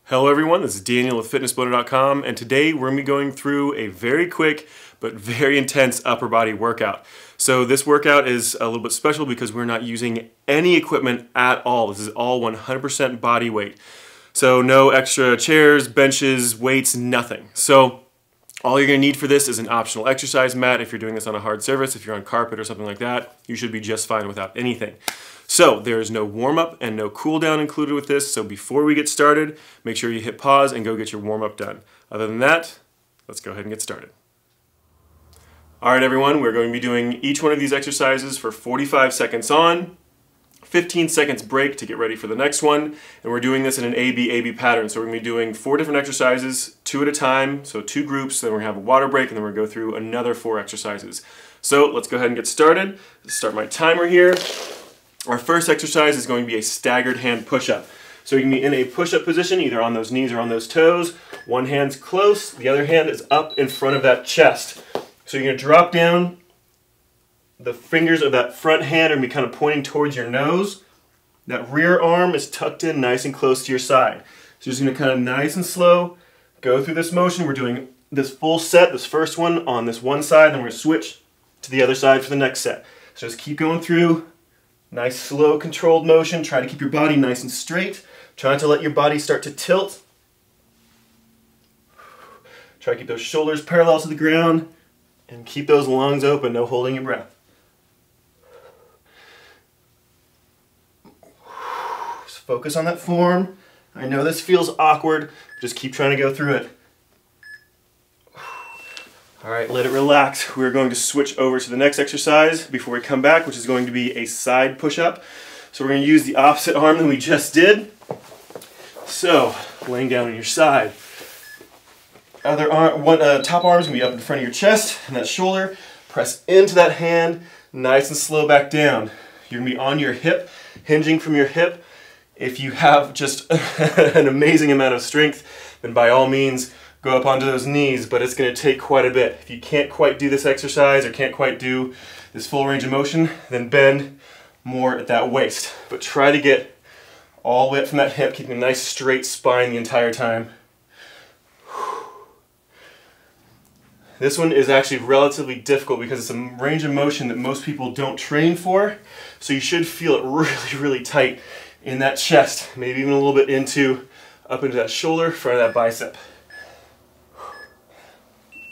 Hello everyone, this is Daniel with fitnessblender.com, and today we're going to be going through a very quick but very intense upper body workout. So this workout is a little bit special because we're not using any equipment at all. This is all 100% body weight. So no extra chairs, benches, weights, nothing. So all you're going to need for this is an optional exercise mat. If you're doing this on a hard surface, if you're on carpet or something like that, you should be just fine without anything. So there is no warm-up and no cool-down included with this, so before we get started, make sure you hit pause and go get your warm-up done. Other than that, let's go ahead and get started. Alright everyone, we're going to be doing each one of these exercises for 45 seconds on, 15 seconds break to get ready for the next one, and we're doing this in an AB pattern. So we're going to be doing 4 different exercises, 2 at a time, so 2 groups, then we're going to have a water break, and then we're going to go through another 4 exercises. So let's go ahead and get started. Start my timer here. Our first exercise is going to be a staggered hand push-up. So you can be in a push-up position, either on those knees or on those toes. One hand's close, the other hand is up in front of that chest. So you're going to drop down. The fingers of that front hand are going to be kind of pointing towards your nose. That rear arm is tucked in nice and close to your side. So you're just going to kind of nice and slow go through this motion. We're doing this full set, this first one on this one side, then we're going to switch to the other side for the next set. So just keep going through. Nice, slow, controlled motion. Try to keep your body nice and straight. Try not to let your body start to tilt. Try to keep those shoulders parallel to the ground and keep those lungs open, no holding your breath. Just focus on that form. I know this feels awkward, just keep trying to go through it. Alright, let it relax. We're going to switch over to the next exercise before we come back, which is going to be a side push-up. So we're going to use the opposite arm that we just did. So, laying down on your side. Other arm, top arm is going to be up in front of your chest and that shoulder. Press into that hand, nice and slow back down. You're going to be on your hip, hinging from your hip. If you have just an amazing amount of strength, then by all means, go up onto those knees, but it's going to take quite a bit. If you can't quite do this exercise or can't quite do this full range of motion, then bend more at that waist. But try to get all the way up from that hip, keeping a nice straight spine the entire time. This one is actually relatively difficult because it's a range of motion that most people don't train for. So you should feel it really, really tight in that chest, maybe even a little bit up into that shoulder, front of that bicep.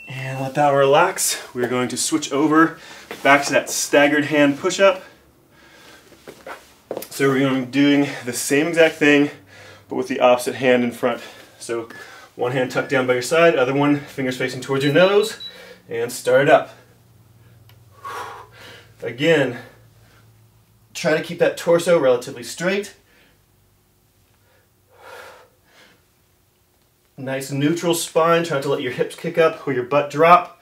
And let that relax. We're going to switch over back to that staggered hand push-up. So we're going to be doing the same exact thing, but with the opposite hand in front. So one hand tucked down by your side, other one fingers facing towards your nose, and start it up. Again, try to keep that torso relatively straight. Nice neutral spine, try not to let your hips kick up or your butt drop.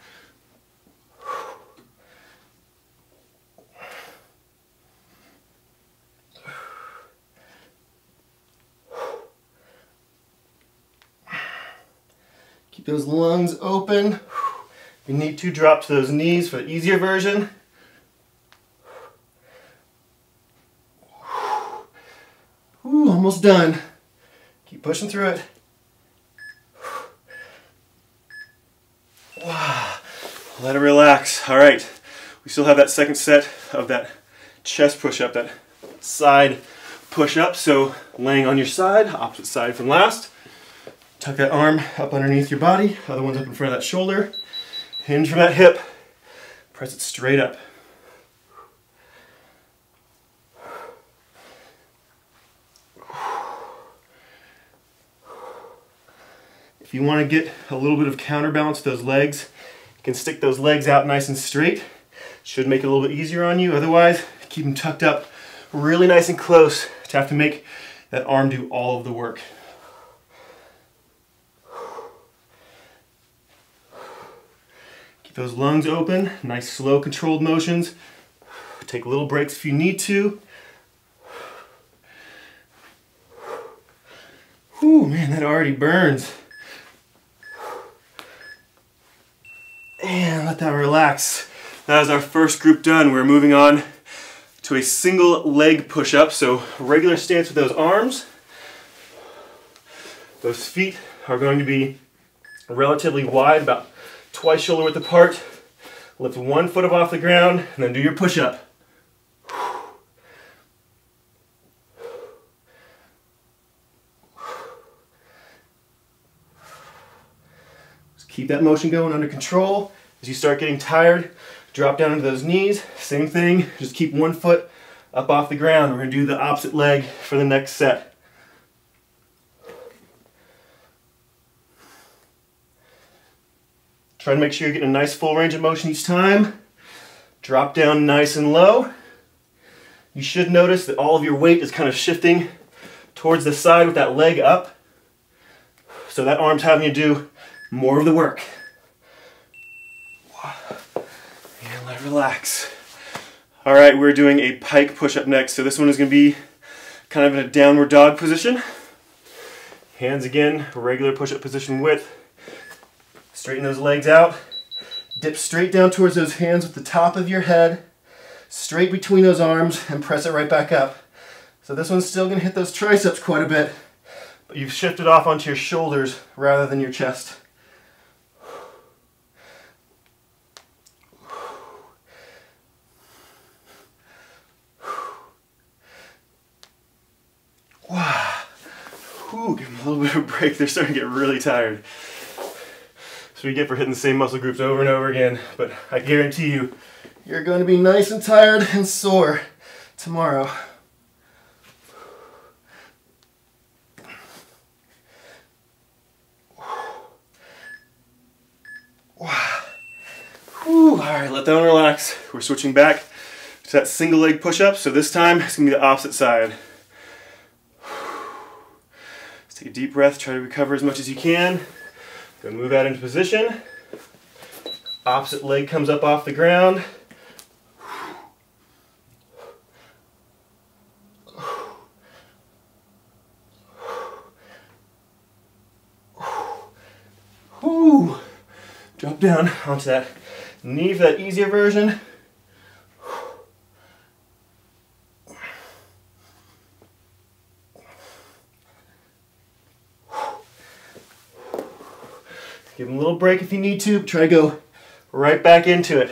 Keep those lungs open. If you need to, drop to those knees for the easier version. Ooh, almost done. Keep pushing through it. Let it relax. Alright, we still have that second set of that chest push-up, that side push-up. So laying on your side, opposite side from last. Tuck that arm up underneath your body, other one's up in front of that shoulder. Hinge from that hip, press it straight up. If you want to get a little bit of counterbalance to those legs, you can stick those legs out nice and straight. Should make it a little bit easier on you. Otherwise, keep them tucked up really nice and close to have to make that arm do all of the work. Keep those lungs open, nice slow controlled motions. Take little breaks if you need to. Whew, man, that already burns. And let that relax. That is our first group done. We're moving on to a single leg push-up. So regular stance with those arms. Those feet are going to be relatively wide, about twice shoulder width apart. Lift one foot up off the ground and then do your push-up. Just keep that motion going under control. As you start getting tired, drop down into those knees. Same thing, just keep one foot up off the ground. We're going to do the opposite leg for the next set. Try to make sure you're getting a nice full range of motion each time. Drop down nice and low. You should notice that all of your weight is kind of shifting towards the side with that leg up. So that arm's having you do more of the work. And let it relax. All right, we're doing a pike push-up next. So this one is going to be kind of in a downward dog position. Hands again, regular push-up position width. Straighten those legs out. Dip straight down towards those hands with the top of your head. Straight between those arms and press it right back up. So this one's still going to hit those triceps quite a bit, but you've shifted off onto your shoulders rather than your chest. Wow. Ooh, give them a little bit of a break. They're starting to get really tired. That's what you get for hitting the same muscle groups over and over again. But I guarantee you, you're going to be nice and tired and sore tomorrow. Wow. Whew. All right, let that one relax. We're switching back to that single leg push-up. So this time, it's going to be the opposite side. Let's take a deep breath. Try to recover as much as you can. Go move out into position. Opposite leg comes up off the ground. Whew. Drop down onto that knee for that easier version. Give them a little break if you need to, but try to go right back into it.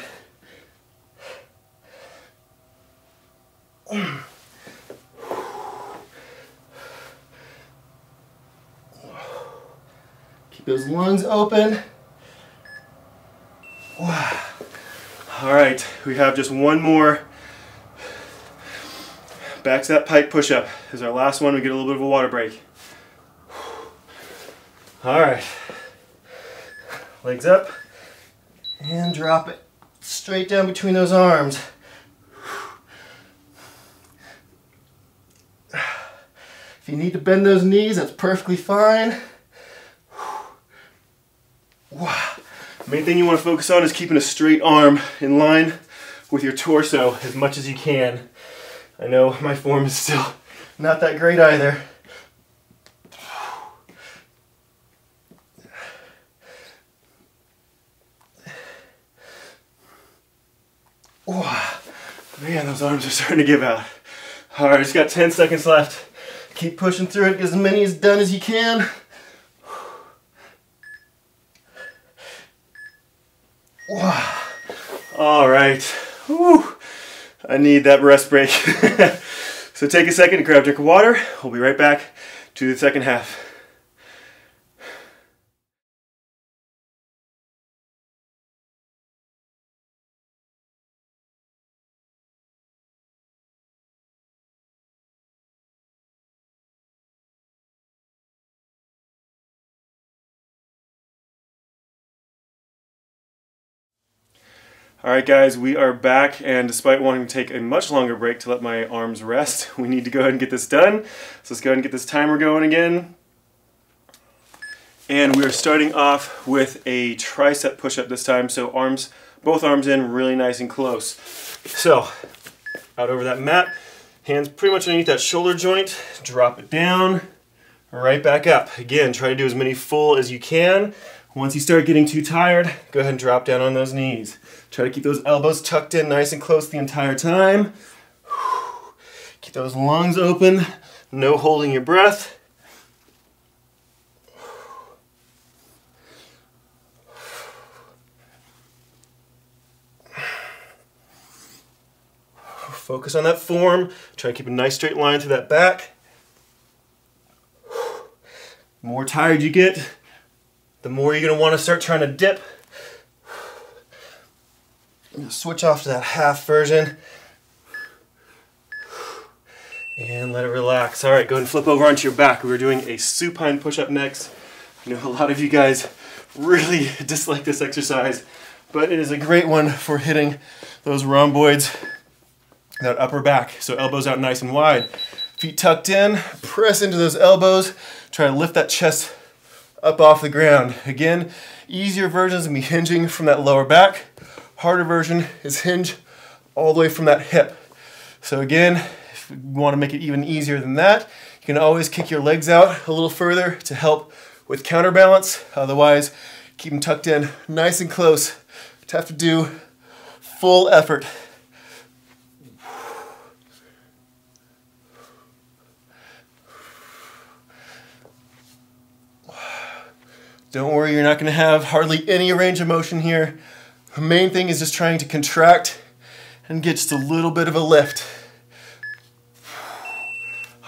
Keep those lungs open. Wow. All right, we have just one more. Back to that pike push-up. This is our last one. We get a little bit of a water break. All right. Legs up and drop it straight down between those arms. If you need to bend those knees, that's perfectly fine. Wow. Main thing you want to focus on is keeping a straight arm in line with your torso as much as you can. I know my form is still not that great either. Wow. Man, those arms are starting to give out. All right, just got 10 seconds left. Keep pushing through it, get as many as done as you can. Wow. All right. Whew. I need that rest break. So take a second to grab a drink of water. We'll be right back to the second half. Alright guys, we are back, and despite wanting to take a much longer break to let my arms rest, we need to go ahead and get this done. So let's go ahead and get this timer going again. And we are starting off with a tricep push-up this time, so arms, both arms in really nice and close. So, out over that mat, hands pretty much underneath that shoulder joint, drop it down, right back up. Again, try to do as many full as you can. Once you start getting too tired, go ahead and drop down on those knees. Try to keep those elbows tucked in nice and close the entire time. Keep those lungs open, no holding your breath. Focus on that form. Try to keep a nice straight line through that back. The more tired you get, the more you're going to want to start trying to dip. Switch off to that half version. And let it relax. All right, go ahead and flip over onto your back. We're doing a supine push-up next. I know a lot of you guys really dislike this exercise, but it is a great one for hitting those rhomboids, that upper back. So elbows out nice and wide. Feet tucked in, press into those elbows. Try to lift that chest up off the ground. Again, easier versions can be hinging from that lower back. Harder version is hinge all the way from that hip. So again, if you want to make it even easier than that, you can always kick your legs out a little further to help with counterbalance. Otherwise, keep them tucked in nice and close to have to do full effort. Don't worry, you're not going to have hardly any range of motion here. The main thing is just trying to contract and get just a little bit of a lift.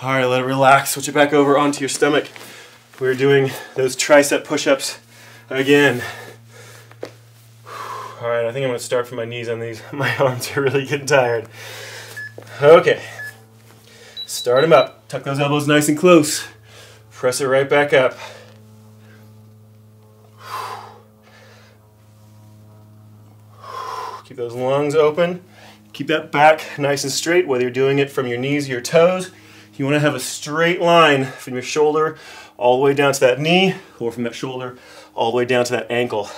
All right, let it relax. Switch it back over onto your stomach. We're doing those tricep push-ups again. All right, I think I'm going to start from my knees on these. My arms are really getting tired. Okay, start them up. Tuck those elbows nice and close. Press it right back up. Keep those lungs open. Keep that back nice and straight, whether you're doing it from your knees or your toes. You want to have a straight line from your shoulder all the way down to that knee, or from that shoulder all the way down to that ankle.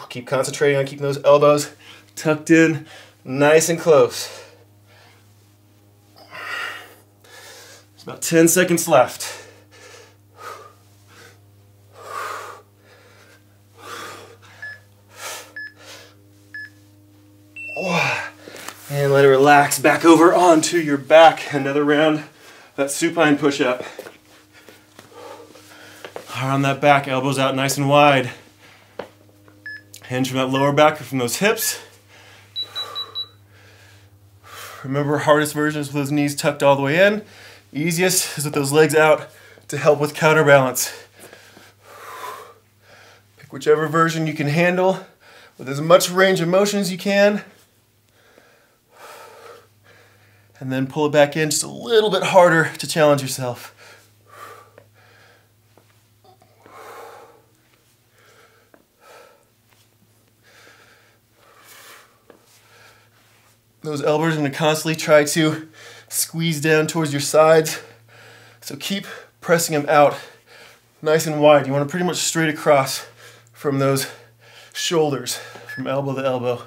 Keep concentrating on keeping those elbows tucked in nice and close. There's about 10 seconds left. And let it relax back over onto your back. Another round, that supine push-up. On that back, elbows out nice and wide. Hinge from that lower back or from those hips. Remember, hardest version is with those knees tucked all the way in. Easiest is with those legs out to help with counterbalance. Pick whichever version you can handle with as much range of motion as you can. And then pull it back in just a little bit harder to challenge yourself. Those elbows are going to constantly try to squeeze down towards your sides. So keep pressing them out nice and wide. You want to pretty much straight across from those shoulders, from elbow to elbow.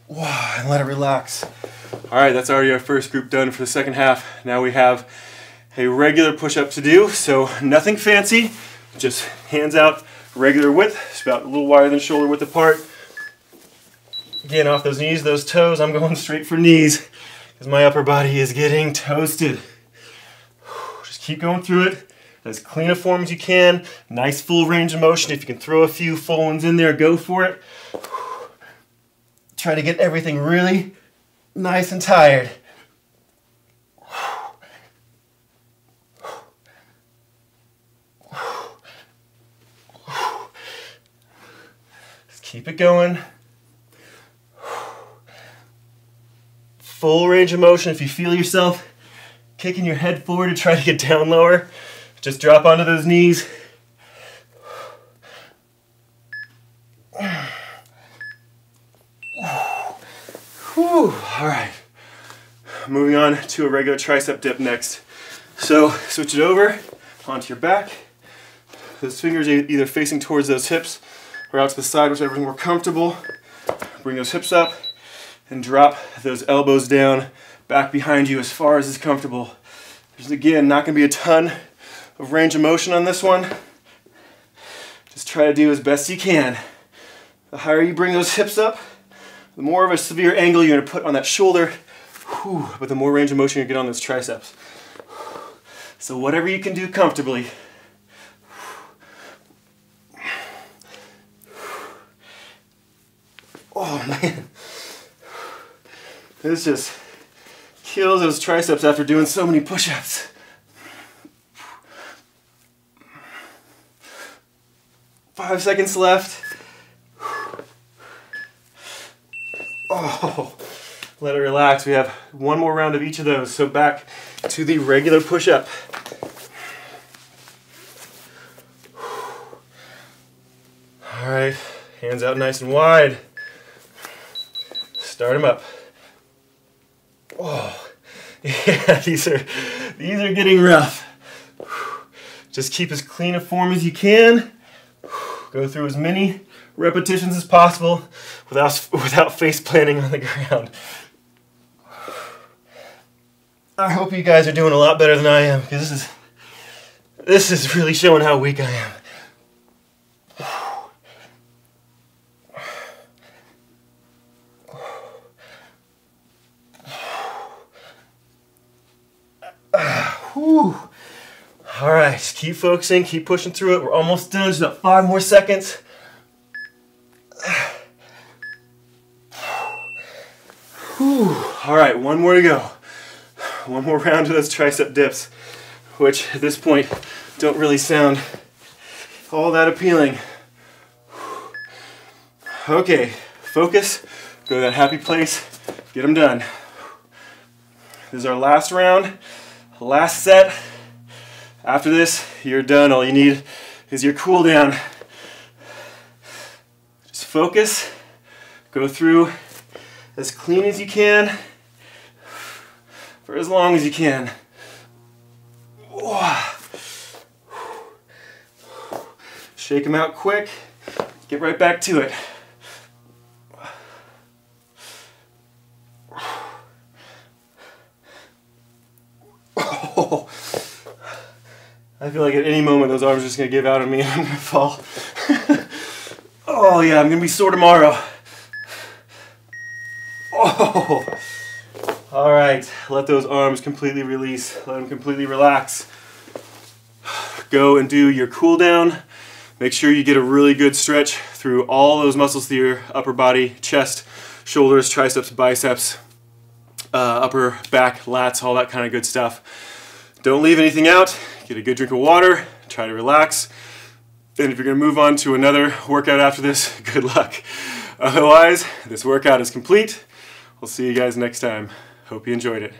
Wow, and let it relax. All right, that's already our first group done for the second half. Now we have a regular push-up to do, so nothing fancy, just hands out, regular width, it's about a little wider than shoulder width apart. Again, off those knees, those toes, I'm going straight for knees because my upper body is getting toasted. Just keep going through it, as clean a form as you can, nice full range of motion. If you can throw a few full ones in there, go for it. Try to get everything really nice and tired. Just keep it going. Full range of motion. If you feel yourself kicking your head forward to try to get down lower, just drop onto those knees. Whew. All right, moving on to a regular tricep dip next. So switch it over onto your back. Those fingers are either facing towards those hips or out to the side, whichever is more comfortable. Bring those hips up and drop those elbows down back behind you as far as is comfortable. There's, again, not going to be a ton of range of motion on this one. Just try to do as best you can. The higher you bring those hips up, the more of a severe angle you're going to put on that shoulder, but the more range of motion you get on those triceps. So whatever you can do comfortably. Oh man, this just kills those triceps after doing so many push-ups. 5 seconds left. Oh, let it relax. We have one more round of each of those. So back to the regular push-up. All right, hands out nice and wide. Start them up. Oh, yeah, these are getting rough. Just keep as clean a form as you can. Go through as many repetitions as possible without face planting on the ground. I hope you guys are doing a lot better than I am, because this is really showing how weak I am. All right, just keep focusing, keep pushing through it. We're almost done, just about 5 more seconds. All right, one more to go. One more round of those tricep dips, which at this point don't really sound all that appealing. Okay, focus, go to that happy place, get them done. This is our last round, last set. After this, you're done. All you need is your cool down. Just focus, go through as clean as you can for as long as you can. Shake them out quick, get right back to it. I feel like at any moment those arms are just going to give out on me and I'm going to fall. Oh yeah, I'm going to be sore tomorrow. Oh. All right, let those arms completely release. Let them completely relax. Go and do your cool down. Make sure you get a really good stretch through all those muscles through your upper body, chest, shoulders, triceps, biceps, upper back, lats, all that kind of good stuff. Don't leave anything out. Get a good drink of water, try to relax. And if you're going to move on to another workout after this, good luck. Otherwise, this workout is complete. We'll see you guys next time. Hope you enjoyed it.